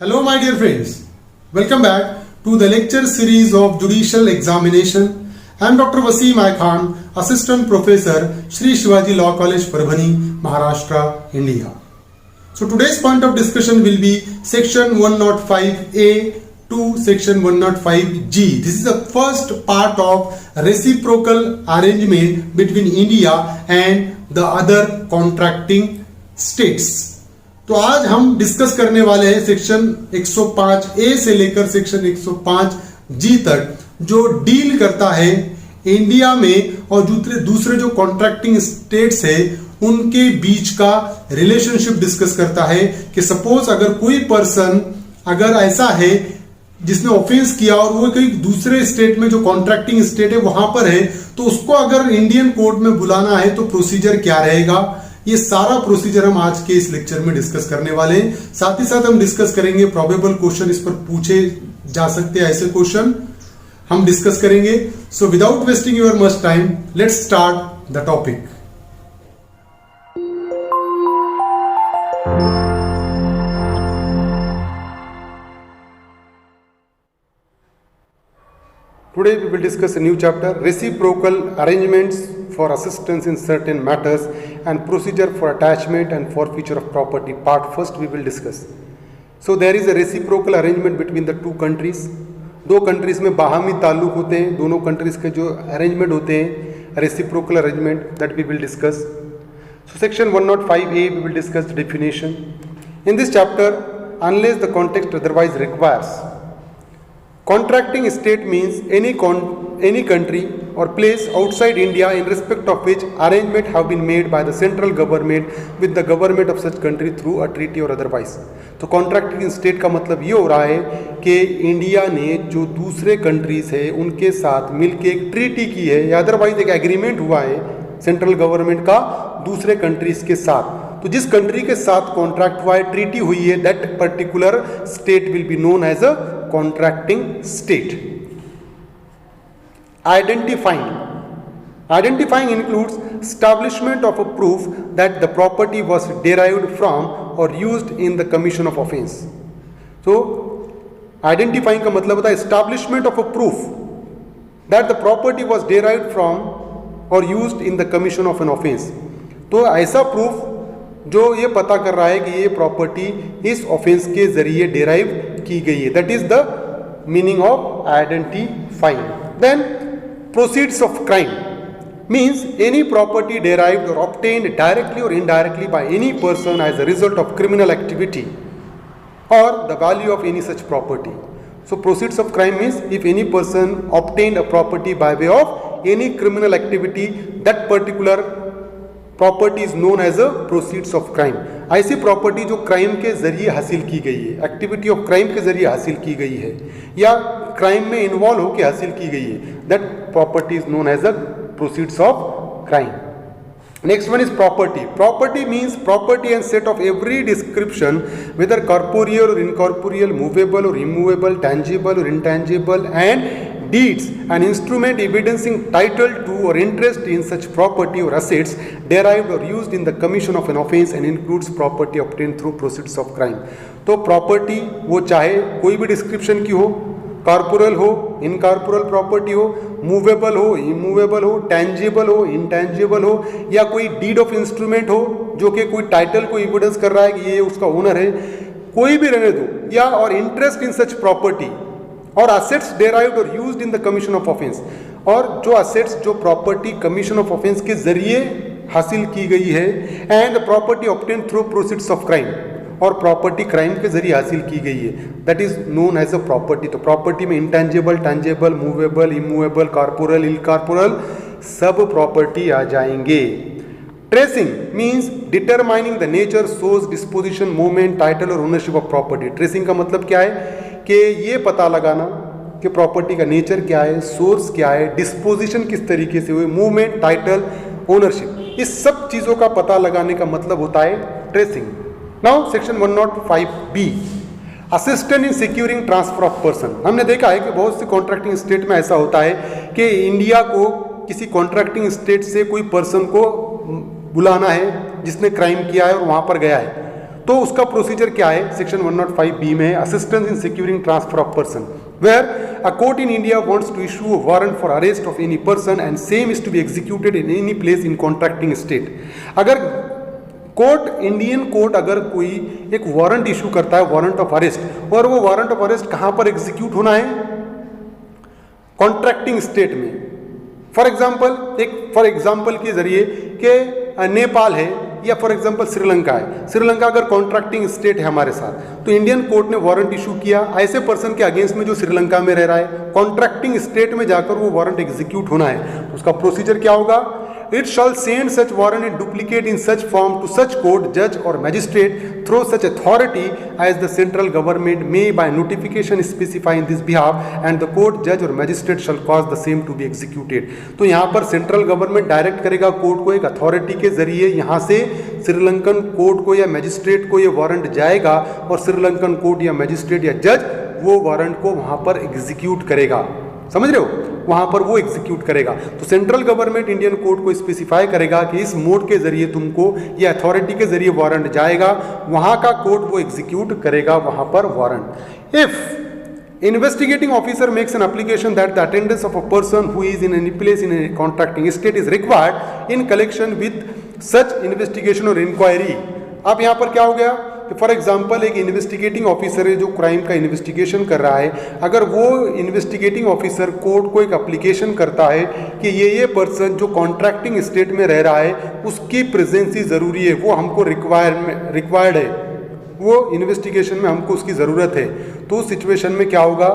Hello, my dear friends. Welcome back to the lecture series of Judicial Examination. I am Dr. Wasim Khan, Assistant Professor, Shri Shivaji Law College, Parbhani, Maharashtra, India. So today's point of discussion will be Section 105A to Section 105G. This is the first part of reciprocal arrangement between India and the other contracting states. तो आज हम discuss करने वाले हैं section 105A से लेकर section 105G तक, जो डील करता है इंडिया में और दूसरे जो कॉन्ट्रैक्टिंग स्टेट्स है उनके बीच का रिलेशनशिप डिस्कस करता है कि सपोज अगर कोई पर्सन अगर ऐसा है जिसने ऑफेंस किया और वो कोई दूसरे स्टेट में जो कॉन्ट्रैक्टिंग स्टेट है वहां पर है, तो उसको अगर इंडियन कोर्ट में बुलाना है तो प्रोसीजर क्या रहेगा, ये सारा प्रोसीजर हम आज के इस लेक्चर में डिस्कस करने वाले हैं। साथ ही साथ हम डिस्कस करेंगे प्रोबेबल क्वेश्चन, इस पर पूछे जा सकते हैं ऐसे क्वेश्चन हम डिस्कस करेंगे। So without wasting your much time, let's start the topic. Today we will discuss a new chapter, reciprocal arrangements for assistance in certain matters and procedure for attachment and forfeiture of property. Part first we will discuss. So there is a reciprocal arrangement between the two countries. दो countries में बाहमी ताल्लुक होते हैं, दोनों countries के जो arrangement होते हैं reciprocal arrangement, that we will discuss. So section 105A we will discuss the definition. In this chapter, unless the context otherwise requires, contracting state means any country or place outside India in respect of which arrangement have been made by the central government with the government of such country through a treaty or otherwise. तो contracting state का मतलब ये हो रहा है कि India ने जो दूसरे कंट्रीज है उनके साथ मिलके एक ट्रीटी की है या अदरवाइज एक एग्रीमेंट हुआ है सेंट्रल गवर्नमेंट का दूसरे कंट्रीज के साथ. तो जिस कंट्री के साथ कॉन्ट्रैक्ट हुआ है, ट्रीटी हुई है, that particular state will be known as a contracting state. Identifying includes establishment of a proof that the property was derived from or used in the commission of offense. So identifying का मतलब होता है establishment of a proof that the property was derived from or used in the commission of an offense. तो ऐसा proof जो ये पता कर रहा है कि ये प्रॉपर्टी इस ऑफेंस के जरिए डेराइव की गई है, that is the meaning of identifying. Then proceeds of crime means any property derived or obtained directly or indirectly by any person as a result of criminal activity or the value of any such property. So proceeds of crime means if any person obtained a property by way of any criminal activity, that particular property is known as a proceeds of crime. ऐसी property जो crime के जरिए हासिल की गई है, activity of crime के जरिए हासिल की गई है या क्राइम में इन्वॉल्व होकर हासिल की गई है, that property is known as a proceeds of crime. Next one is property. Property means property and set of every description, whether corporeal or incorporeal, movable or immovable, tangible or intangible, and deeds, an instrument evidencing title to or interest in such property or assets derived or used in the commission of an offence and includes property obtained through proceeds of crime. तो property वो चाहे कोई भी description की हो, corporal हो, incorporeal property हो, movable हो, इमूवेबल हो, टेंजिबल हो, इंटेंजिबल हो, या कोई डीड ऑफ इंस्ट्रूमेंट हो जो कि कोई टाइटल को एविडेंस कर रहा है कि ये उसका ओनर है, कोई भी रहने दो, या और इंटरेस्ट इन सच प्रॉपर्टी और असेट्स डेराइव्ड और used in the commission of offence, और जो असेट्स जो प्रॉपर्टी कमीशन ऑफ ऑफेंस के जरिए हासिल की गई है, and property obtain through proceeds of crime, और प्रॉपर्टी क्राइम के जरिए हासिल की गई है, that is known as a property. तो प्रॉपर्टी में intangible, tangible, movable, immovable, corporeal, incorporeal सब प्रॉपर्टी आ जाएंगे. Tracing means determining the nature, source, disposition, movement, title और ओनरशिप ऑफ प्रॉपर्टी. ट्रेसिंग का मतलब क्या है कि ये पता लगाना कि प्रॉपर्टी का नेचर क्या है, सोर्स क्या है, डिस्पोजिशन किस तरीके से हुई, मूवमेंट, टाइटल, ओनरशिप, इस सब चीज़ों का पता लगाने का मतलब होता है tracing. Now section 105B, assistant in securing transfer of person. हमने देखा है कि बहुत से कॉन्ट्रैक्टिंग स्टेट में ऐसा होता है कि इंडिया को किसी कॉन्ट्रैक्टिंग स्टेट से कोई पर्सन को बुलाना है जिसने क्राइम किया है और वहाँ पर गया है, तो उसका प्रोसीजर क्या है, सेक्शन 105B में assistance in securing transfer of person, where a court in India wants to issue a warrant for arrest of any person and same is to be executed in any place in contracting state. अगर court, Indian court अगर कोई एक warrant issue करता है, warrant of arrest, और वो warrant of arrest कहां पर एग्जीक्यूट होना है, कॉन्ट्रैक्टिंग स्टेट में। फॉर एग्जाम्पल के जरिए कि नेपाल है या फॉर एग्जाम्पल श्रीलंका है, श्रीलंका अगर कॉन्ट्रैक्टिंग स्टेट है हमारे साथ, तो इंडियन कोर्ट ने वारंट इशू किया ऐसे पर्सन के अगेंस्ट में जो श्रीलंका में रह रहा है, कॉन्ट्रैक्टिंग स्टेट में जाकर वो वारंट एग्जीक्यूट होना है, तो उसका प्रोसीजर क्या होगा, it shall send such warrant in duplicate in such form to such court, judge or magistrate through such authority as the central government may by notification specify in this behalf, and the court, judge or magistrate shall cause the same to be executed। तो यहाँ पर central government direct करेगा court को, एक authority के जरिए यहाँ से श्रीलंकन कोर्ट को या मैजिस्ट्रेट को ये वारंट जाएगा, और श्रीलंकन कोर्ट या मैजिस्ट्रेट या जज वो वारंट को वहाँ पर एग्जीक्यूट करेगा। समझ रहे हो, वहां पर वो एग्जीक्यूट करेगा। तो सेंट्रल गवर्नमेंट इंडियन कोर्ट को स्पेसिफाई करेगा कि इस मोड के जरिए तुमको ये अथॉरिटी के जरिए वारंट जाएगा, वहां का कोर्ट वो एग्जीक्यूट करेगा वहां पर warrant. If investigating officer makes an application that the attendance of a person who is in any place in a contracting state is required in connection with such investigation or inquiry। अब यहाँ पर क्या हो गया कि for example एक investigating officer है जो क्राइम का इन्वेस्टिगेशन कर रहा है, अगर वो इन्वेस्टिगेटिंग ऑफिसर कोर्ट को एक एप्लीकेशन करता है कि ये पर्सन जो कॉन्ट्रैक्टिंग स्टेट में रह रहा है उसकी प्रेजेंसी ज़रूरी है, वो हमको रिक्वायर्ड है, वो इन्वेस्टिगेशन में हमको उसकी ज़रूरत है, तो उस सिचुएशन में क्या होगा,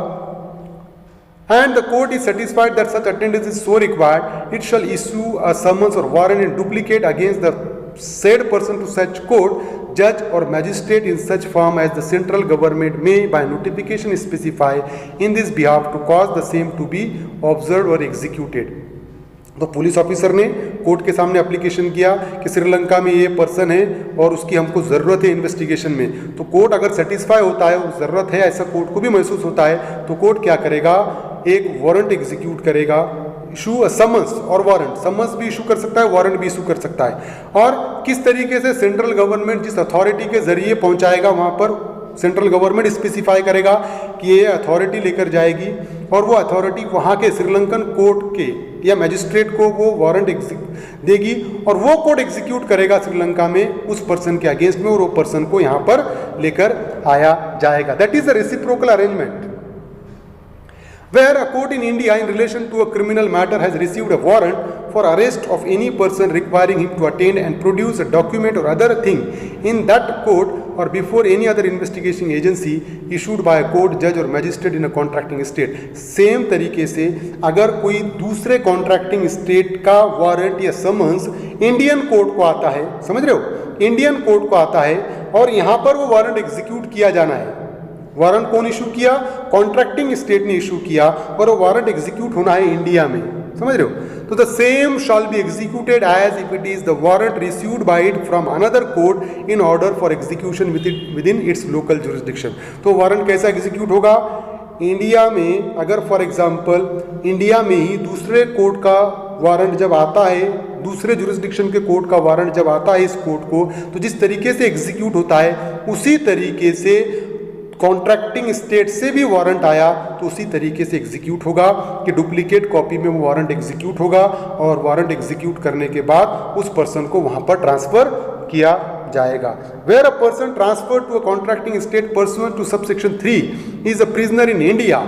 and the court is satisfied that such attendance is so required, it shall issue a summons or warrant in duplicate against the said person to such court, judge or magistrate in such form as the central government may by notification specify in this behalf to cause the same to be observed or executed। तो police officer ने court के सामने application किया कि श्रीलंका में ये person है और उसकी हमको ज़रूरत है इन्वेस्टिगेशन में, तो कोर्ट अगर सेटिस्फाई होता है, ज़रूरत है ऐसा कोर्ट को भी महसूस होता है, तो कोर्ट क्या करेगा, एक वारंट एग्जीक्यूट करेगा, इशू अ समन्स और वारंट, समन्स भी इशू कर सकता है, वारंट भी इशू कर सकता है। और किस तरीके से सेंट्रल गवर्नमेंट जिस अथॉरिटी के जरिए पहुंचाएगा वहां पर सेंट्रल गवर्नमेंट स्पेसिफाई करेगा कि ये अथॉरिटी लेकर जाएगी, और वो अथॉरिटी वहाँ के श्रीलंकन कोर्ट के या मैजिस्ट्रेट को वो वारंट देगी, और वो कोर्ट एग्जीक्यूट करेगा श्रीलंका में उस पर्सन के अगेंस्ट में, और वो पर्सन को यहाँ पर लेकर आया जाएगा। That is a reciprocal arrangement where a court in India in relation to a criminal matter has received a warrant for arrest of any person requiring him to attend and produce a document or other thing in that court or before any other investigating agency issued by a court, judge or magistrate in a contracting state। Same तरीके से अगर कोई दूसरे contracting state का warrant या summons Indian court को आता है, समझ रहे हो, इंडियन कोर्ट को आता है और यहाँ पर वो वारंट एग्जीक्यूट किया जाना है, वारंट कौन इशू किया, कॉन्ट्रैक्टिंग स्टेट ने इशू किया, और वो वारंट एग्जीक्यूट होना है इंडिया में, समझ रहे हो, तो the same shall be executed as if it is the warrant received by it from another court in order for execution within its local jurisdiction. तो वारंट कैसा एग्जीक्यूट होगा, इंडिया में अगर फॉर एग्जांपल इंडिया में ही दूसरे court का warrant जब आता है, दूसरे जुरिस्डिक्शन के कोर्ट का वारंट जब आता है इस कोर्ट को, तो जिस तरीके से एग्जीक्यूट होता है उसी तरीके से कॉन्ट्रैक्टिंग स्टेट से भी वारंट आया तो उसी तरीके से एग्जीक्यूट होगा कि डुप्लीकेट कॉपी में वो वारंट एग्जीक्यूट होगा, और वारंट एग्जीक्यूट करने के बाद उस पर्सन को वहां पर ट्रांसफर किया जाएगा। Where a person transfer to a contracting state pursuant to subsection 3 is a prisoner in India,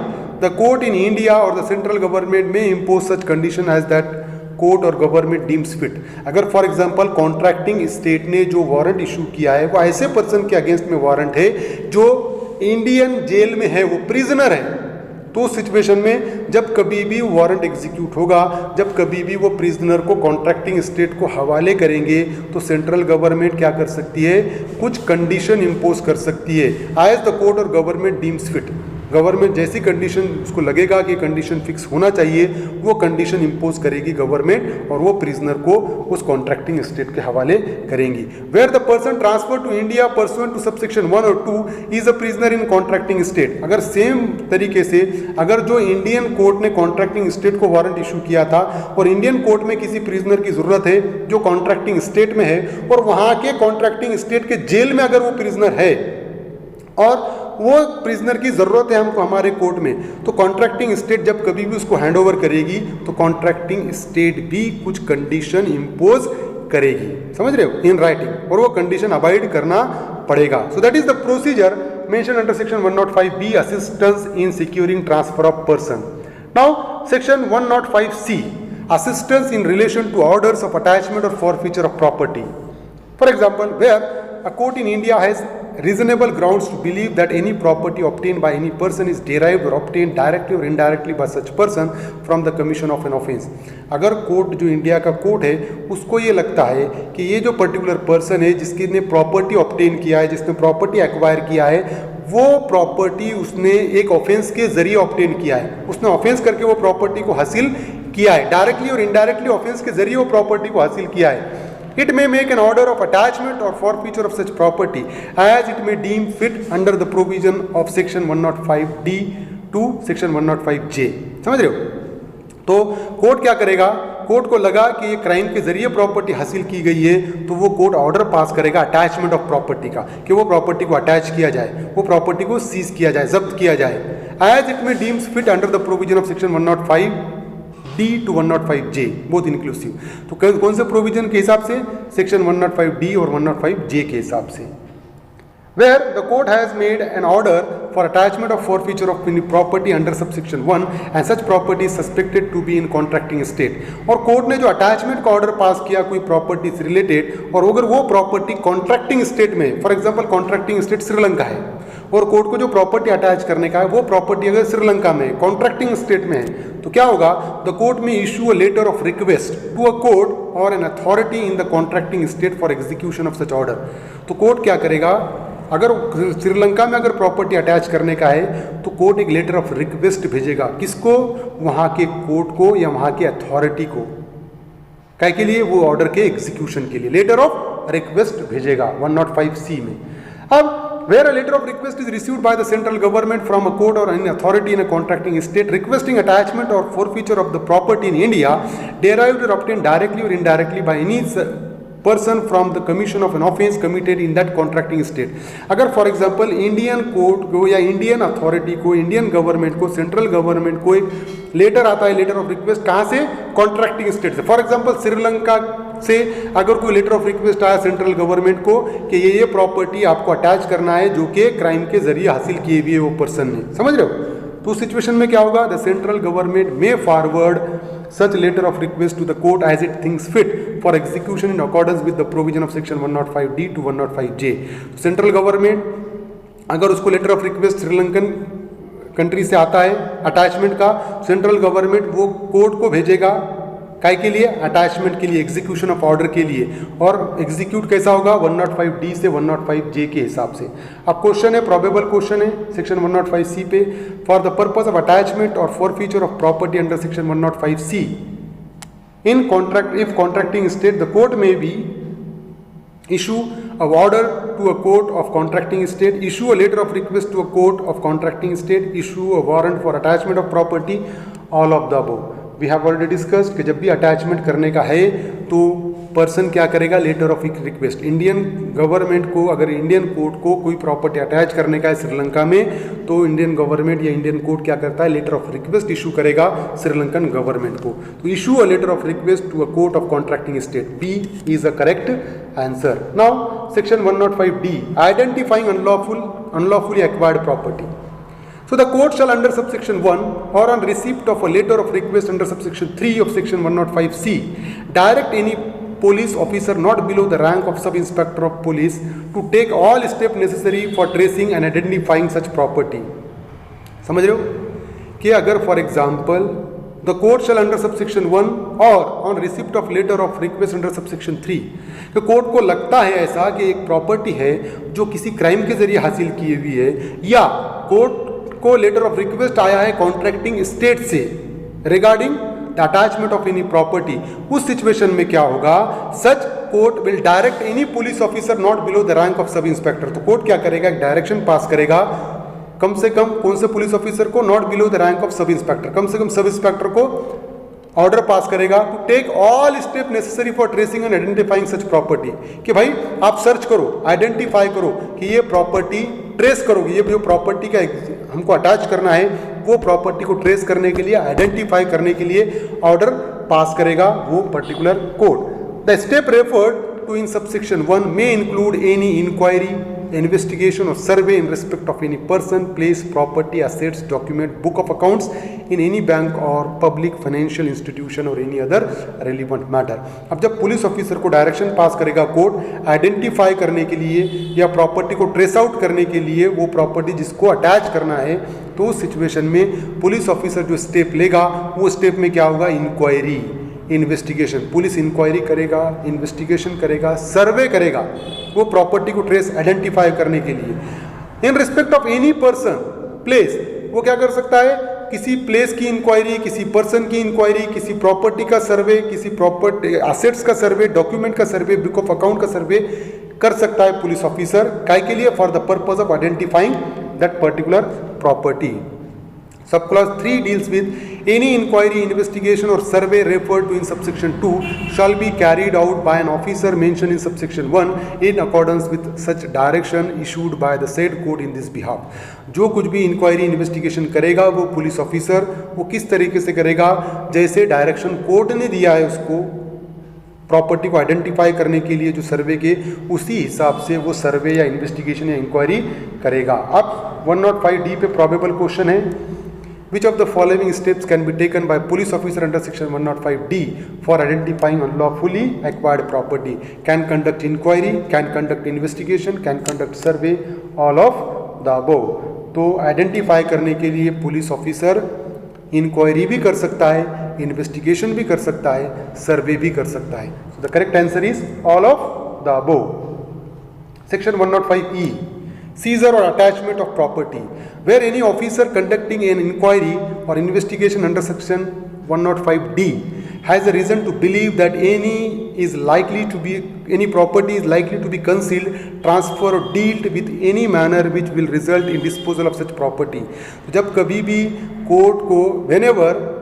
the court in India or the central government may impose such condition as that court or government deems fit. अगर for example contracting state ने जो warrant issue किया है वो ऐसे person के against में warrant है जो इंडियन जेल में है, वो प्रिजनर है, तो उस सिचुएशन में जब कभी भी वारंट एग्जीक्यूट होगा, जब कभी भी वो प्रिजनर को कॉन्ट्रैक्टिंग स्टेट को हवाले करेंगे, तो सेंट्रल गवर्नमेंट क्या कर सकती है, कुछ कंडीशन इंपोज कर सकती है as the court or government deems fit. Government जैसी कंडीशन उसको लगेगा कि कंडीशन फिक्स होना चाहिए, वो कंडीशन इम्पोज करेगी गवर्नमेंट और वो प्रिजनर को उस कॉन्ट्रैक्टिंग स्टेट के हवाले करेंगी। Where the person transfer to India pursuant to subsection 1 और 2 is a prisoner in contracting state. अगर सेम तरीके से अगर जो इंडियन कोर्ट ने कॉन्ट्रैक्टिंग स्टेट को वारंट इशू किया था और इंडियन कोर्ट में किसी प्रिजनर की जरूरत है जो कॉन्ट्रैक्टिंग स्टेट में है और वहां के कॉन्ट्रैक्टिंग स्टेट के जेल में अगर वो प्रिजनर है और वो प्रिजनर की ज़रूरत है हमको हमारे कोर्ट में, तो कॉन्ट्रैक्टिंग स्टेट जब कभी भी उसको हैंड ओवर करेगी तो कॉन्ट्रैक्टिंग स्टेट भी कुछ कंडीशन इम्पोज करेगी, समझ रहे हो, इन राइटिंग, और वो कंडीशन अवॉइड करना पड़ेगा। So that is the procedure mention under section 105B assistance in securing transfer of person. Now section 105C assistance in relation to orders of attachment or forfeiture of property. For example, where a court in India has reasonable grounds to believe that any property obtained by any person is derived or obtained directly or indirectly by such person from the commission of an offence. अगर court जो India का court है उसको ये लगता है कि ये जो पर्टिकुलर पर्सन है जिसकी ने प्रॉपर्टी ऑब्टेन किया है, जिसने प्रॉपर्टी एक्वायर किया है, वो प्रॉपर्टी उसने एक ऑफेंस के जरिए ऑब्टेन किया है, उसने ऑफेंस करके वो प्रॉपर्टी को हासिल किया है, डायरेक्टली और इनडायरेक्टली ऑफेंस के जरिए वो प्रॉपर्टी को हासिल किया है। It may make an order of attachment or forfeiture of such property as it may deem fit under the provision of section 105D to section 105J. समझ रहे हो? तो कोर्ट क्या करेगा, कोर्ट को लगा कि ये क्राइम के जरिए प्रॉपर्टी हासिल की गई है तो वो कोर्ट ऑर्डर पास करेगा अटैचमेंट ऑफ प्रॉपर्टी का, कि वो प्रॉपर्टी को अटैच किया जाए, वो प्रॉपर्टी को सीज किया जाए, जब्त किया जाए, एज इट में deems fit under the provision of section 105D to 105J, both inclusive. तो कौन से प्रोविजन के हिसाब से? सेक्शन 105D और 105J के हिसाब से। Where the court has made an order for attachment or forfeiture of any property under subsection 1 and such property is suspected to be in contracting state, और कोर्ट ने जो अटैचमेंट का order pass किया कोई property से related और अगर वो प्रॉपर्टी कॉन्ट्रैक्टिंग स्टेट में, for example contracting state Sri Lanka है और कोर्ट को जो प्रॉपर्टी अटैच करने का है वो प्रॉपर्टी अगर श्रीलंका में कॉन्ट्रैक्टिंग स्टेट में है, तो क्या होगा, the court may issue a letter of request to a court or an authority in the contracting state for execution of such order. तो कोर्ट क्या करेगा, अगर श्रीलंका में अगर प्रॉपर्टी अटैच करने का है तो कोर्ट एक लेटर ऑफ रिक्वेस्ट भेजेगा, किसको, वहाँ के कोर्ट को या वहाँ के अथॉरिटी को, क्या के लिए, वो ऑर्डर के एग्जीक्यूशन के लिए लेटर ऑफ रिक्वेस्ट भेजेगा 105C में। अब where a letter of request is received by the central government from a court or any authority in a contracting state requesting attachment or forfeiture of the property in India derived or obtained directly or indirectly by any person from the commission of an offence committed in that contracting state। अगर for example Indian court को या Indian authority को, Indian government को, central government को एक letter आता है, letter of request, कहाँ से, कॉन्ट्रैक्टिंग स्टेट से, फॉर एग्जांपल श्रीलंका से अगर कोई लेटर ऑफ रिक्वेस्ट आया सेंट्रल गवर्नमेंट को कि ये प्रॉपर्टी आपको अटैच करना है जो कि क्राइम के जरिए हासिल की हुई है वो पर्सन ने, समझ रहे हो, तो उस सिचुएशन में क्या होगा, the central government may forward such letter of request to the court as it thinks fit for execution in accordance with the provision of section 105D to 105J। Central government अगर उसको letter of request Sri Lankan country से आता है attachment का, central government वो court को भेजेगा, काय के लिए, अटैचमेंट के लिए, एग्जीक्यूशन ऑफ ऑर्डर के लिए, और एग्जीक्यूट कैसा होगा, 105D से 105J के हिसाब से। अब क्वेश्चन है, प्रोबेबल क्वेश्चन है सेक्शन 105C पे, for the purpose of attachment or forfeiture of property under section 105C in contract, if contracting state the court may be issue a order to a court of contracting state, issue a letter of request to a court of contracting state, issue a warrant for attachment of property, all of the above। We have already discussed कि जब भी attachment करने का है तो person क्या करेगा, letter of request, Indian government को अगर इंडियन कोर्ट को कोई प्रॉपर्टी अटैच करने का है श्रीलंका में तो इंडियन गवर्नमेंट या इंडियन कोर्ट क्या करता है, लेटर ऑफ रिक्वेस्ट इशू करेगा श्रीलंकन गवर्नमेंट को। तो issue a letter of request to a court of contracting state, B is a correct answer. Now section 105D identifying unlawfully acquired property. So the court shall under subsection 1 or on receipt of a letter of request under subsection 3 of section 105C direct any police officer not below the rank of sub inspector of police to take all steps necessary for tracing and identifying such property। समझ रहे हो कि अगर for example the court shall under subsection 1 और on receipt of letter of request under subsection 3, कि court को लगता है ऐसा कि एक प्रॉपर्टी है जो किसी क्राइम के जरिए हासिल की हुई है या कोर्ट को लेटर ऑफ रिक्वेस्ट आया है कॉन्ट्रैक्टिंग स्टेट से regarding the attachment of any property, उस सिचुएशन में क्या होगा, सच court will direct any police officer not below the rank of sub inspector. तो कोर्ट क्या करेगा, एक डायरेक्शन पास करेगा कम से कम कौन से पुलिस ऑफिसर को, not below the rank of sub inspector, कम से कम सब इंस्पेक्टर को ऑर्डर पास करेगा to take all step necessary for tracing and identifying such property, कि भाई आप सर्च करो, आइडेंटिफाई करो कि ये प्रॉपर्टी ट्रेस करोगे, ये जो प्रॉपर्टी का हमको अटैच करना है वो प्रॉपर्टी को ट्रेस करने के लिए, आइडेंटिफाई करने के लिए ऑर्डर पास करेगा वो particular court. The step referred to in subsection 1 may include any inquiry, investigation or survey in respect of any person, place, property, assets, document, book of accounts in any bank or public financial institution or any other relevant matter। अब जब police officer को direction पास करेगा court identify करने के लिए या property को trace out करने के लिए, वो प्रॉपर्टी जिसको अटैच करना है, तो उस सिचुएशन में पुलिस ऑफिसर जो स्टेप लेगा वो स्टेप में क्या होगा, इंक्वायरी, इन्वेस्टिगेशन, पुलिस इंक्वायरी करेगा, इन्वेस्टिगेशन करेगा, सर्वे करेगा वो प्रॉपर्टी को ट्रेस आइडेंटिफाई करने के लिए। In respect of any person, place, वो क्या कर सकता है, किसी प्लेस की इंक्वायरी, किसी पर्सन की इंक्वायरी, किसी प्रॉपर्टी का सर्वे, किसी प्रॉपर्टी एसेट्स का सर्वे, डॉक्यूमेंट का सर्वे, बुक ऑफ अकाउंट का सर्वे कर सकता है पुलिस ऑफिसर, काय के लिए, for the purpose of identifying that particular property. Sub clause 3 deals with any inquiry, investigation or survey referred to in subsection 2 shall be carried out by an officer mentioned in subsection 1 in accordance with such direction issued by the said court in this behalf। जो कुछ भी inquiry investigation करेगा वो police officer वो किस तरीके से करेगा, जैसे डायरेक्शन कोर्ट ने दिया है उसको प्रॉपर्टी को आइडेंटिफाई करने के लिए जो सर्वे के, उसी हिसाब से वो सर्वे या इन्वेस्टिगेशन या इंक्वायरी करेगा। अब 105D पे प्रोबेबल क्वेश्चन है, which of the following steps can be taken by police officer under section 105D for identifying unlawfully acquired property? Can conduct inquiry, can conduct investigation, can conduct survey, all of the above। तो identify करने के लिए police officer inquiry भी कर सकता है, investigation भी कर सकता है, सर्वे भी कर सकता है। So the correct answer is all of the above। Section 105E, seizure or attachment of property, where any officer conducting an inquiry or investigation under section 105D has a reason to believe that any property is likely to be concealed, transferred or dealt with any manner which will result in disposal of such property। जब कभी भी court को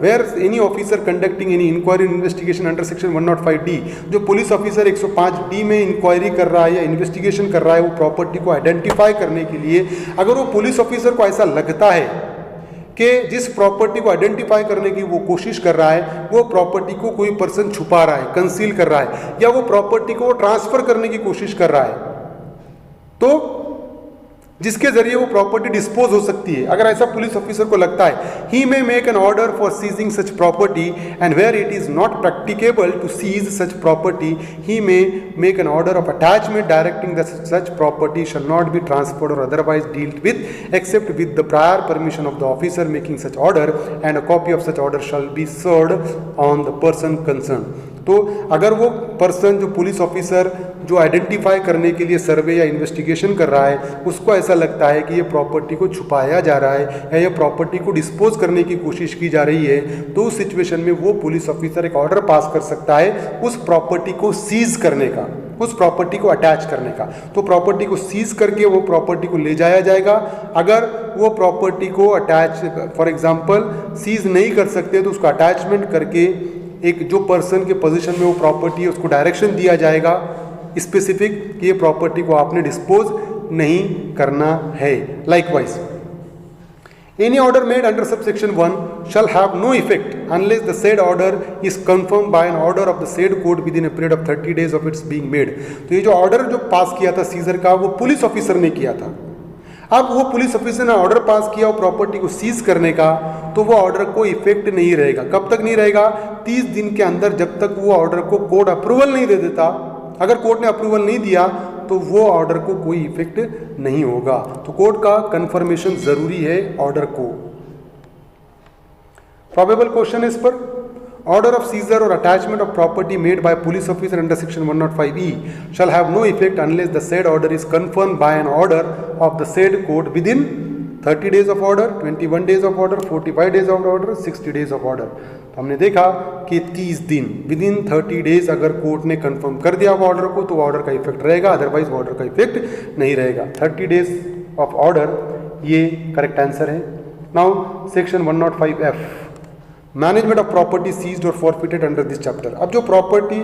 where any officer conducting any inquiry or investigation under section 105D, जो police officer 105D में inquiry कर रहा है या इन्वेस्टिगेशन कर रहा है वो प्रॉपर्टी को आइडेंटिफाई करने के लिए, अगर वो पुलिस ऑफिसर को ऐसा लगता है कि जिस प्रॉपर्टी को आइडेंटिफाई करने की वो कोशिश कर रहा है वो प्रॉपर्टी को कोई पर्सन छुपा रहा है, कंसील कर रहा है, या वो प्रॉपर्टी को ट्रांसफर करने की कोशिश कर रहा है, तो जिसके जरिए वो प्रॉपर्टी डिस्पोज हो सकती है, अगर ऐसा पुलिस ऑफिसर को लगता है, he may make an order for seizing such property and where it is not practicable to seize such property he may make an order of attachment directing that such property shall not be transferred or otherwise dealt with except with the prior permission of the officer making such order and a copy of such order shall be served on the person concern. तो अगर वो person जो police officer जो identify करने के लिए सर्वे या investigation कर रहा है उसको ऐसा लगता है कि ये प्रॉपर्टी को छुपाया जा रहा है या ये प्रॉपर्टी को डिस्पोज करने की कोशिश की जा रही है, तो उस सिचुएशन में वो पुलिस ऑफिसर एक ऑर्डर पास कर सकता है उस प्रॉपर्टी को सीज करने का, उस प्रॉपर्टी को अटैच करने का। तो प्रॉपर्टी को सीज करके वो प्रॉपर्टी को ले जाया जाएगा। अगर वो प्रॉपर्टी को अटैच फॉर एग्जांपल सीज नहीं कर सकते तो उसको अटैचमेंट करके एक जो पर्सन के पोजीशन में वो प्रॉपर्टी है उसको डायरेक्शन दिया जाएगा स्पेसिफिक कि ये प्रॉपर्टी को आपने डिस्पोज नहीं करना है। Likewise any order made under subsection 1 shall have no effect unless the said order is confirmed by an order of the said court within a period of 30 days of its being made। तो ये जो order जो पास किया था scissor का वो police officer ने किया था। अब वो पुलिस ऑफिसर ने ऑर्डर पास किया और प्रॉपर्टी को सीज करने का, तो वो ऑर्डर को इफेक्ट नहीं रहेगा। कब तक नहीं रहेगा? 30 दिन के अंदर, जब तक वो ऑर्डर को कोर्ट अप्रूवल नहीं दे देता। अगर कोर्ट ने अप्रूवल नहीं दिया तो वो ऑर्डर को कोई इफेक्ट नहीं होगा। तो कोर्ट का कंफर्मेशन जरूरी है ऑर्डर को। प्रोबेबल क्वेश्चन इस पर, ऑर्डर ऑफ सीजर और attachment of property made by police officer under section 105E shall have no effect unless the said order is confirmed by an order of the said court within 30 days of order, 21 days of order, 45 days of order, 60 days of order. तो हमने देखा कि 30 दिन with in 30 days अगर court ने confirm कर दिया वो ऑर्डर को तो ऑर्डर का इफेक्ट रहेगा, अदरवाइज ऑर्डर का इफेक्ट नहीं रहेगा। 30 डेज ऑफ ऑर्डर ये करेक्ट आंसर है। Now section 105F, management of property seized और फॉरफिटेड अंडर दिस चैप्टर। अब जो प्रॉपर्टी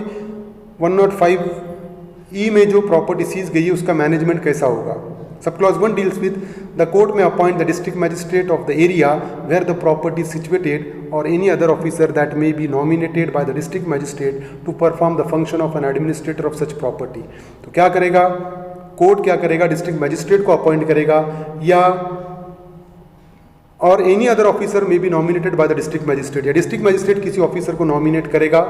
105E में जो प्रॉपर्टी सीज गई है उसका मैनेजमेंट कैसा होगा। Sub clause 1 deals with the court may appoint the district magistrate of the area where the property situated or any other officer that may be nominated by the district magistrate to perform the function of an administrator of such property. तो क्या करेगा court, क्या करेगा, district magistrate को appoint करेगा या और any other officer may be nominated by the district magistrate, या डिस्ट्रिक्ट मैजिस्ट्रेट किसी ऑफिसर को नॉमिनेट करेगा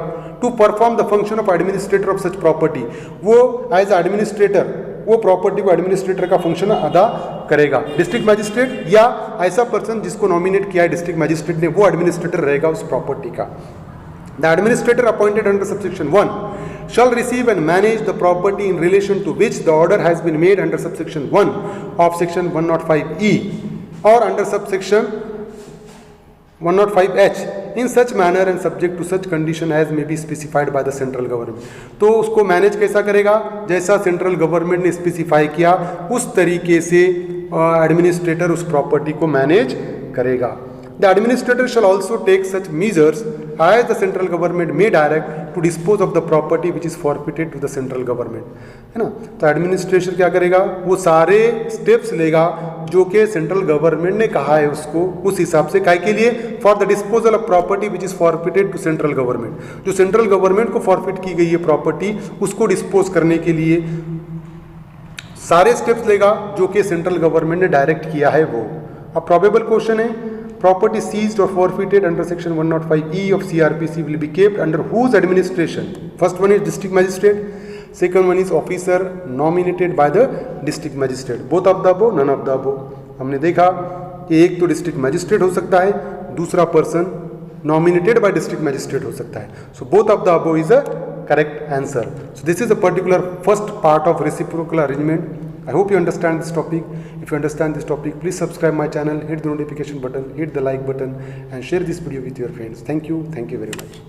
to perform the function of administrator of such property. वो एज एडमिनिस्ट्रेटर वो प्रॉपर्टी को एडमिनिस्ट्रेटर का फंक्शन अदा करेगा। डिस्ट्रिक्ट मैजिस्ट्रेट या ऐसा पर्सन जिसको नॉमिनेट किया है डिस्ट्रिक्ट मैजिस्ट्रेट ने वो एडमिनिस्ट्रेटर रहेगा उस प्रॉपर्टी का। The administrator appointed under subsection 1 shall receive and manage the property in relation to which the order has been made under subsection 1 of section 105E or under subsection 105H in such manner and subject to such condition as may be specified by the central government। तो उसको manage कैसा करेगा, जैसा central government ने specify किया उस तरीके से एडमिनिस्ट्रेटर उस प्रॉपर्टी को मैनेज करेगा। The administrator shall also take such measures as the central government may direct to dispose of the property which is forfeited to the central government, है ना। तो एडमिनिस्ट्रेशन क्या करेगा, वो सारे स्टेप्स लेगा जो कि सेंट्रल गवर्नमेंट ने कहा है उसको, उस हिसाब से काय के लिए, for the disposal of property which is forfeited to central government. जो सेंट्रल गवर्नमेंट को फॉरफिट की गई है प्रॉपर्टी उसको डिस्पोज करने के लिए सारे स्टेप्स लेगा जो कि सेंट्रल गवर्नमेंट ने डायरेक्ट किया है वो। अब प्रोबेबल क्वेश्चन है, property seized or forfeited under section 105E of CRPC will be kept under whose administration? First one is district magistrate, second one is officer nominated by the district magistrate, both of the above, none of the above। हमने देखा कि एक तो district magistrate हो सकता है, दूसरा person nominated by district magistrate हो सकता है। So both of the above is a correct answer. So this is a particular first part of reciprocal arrangement। I hope you understand this topic. If you understand this topic, please subscribe my channel, hit the notification button, hit the like button and share this video with your friends. Thank you very much.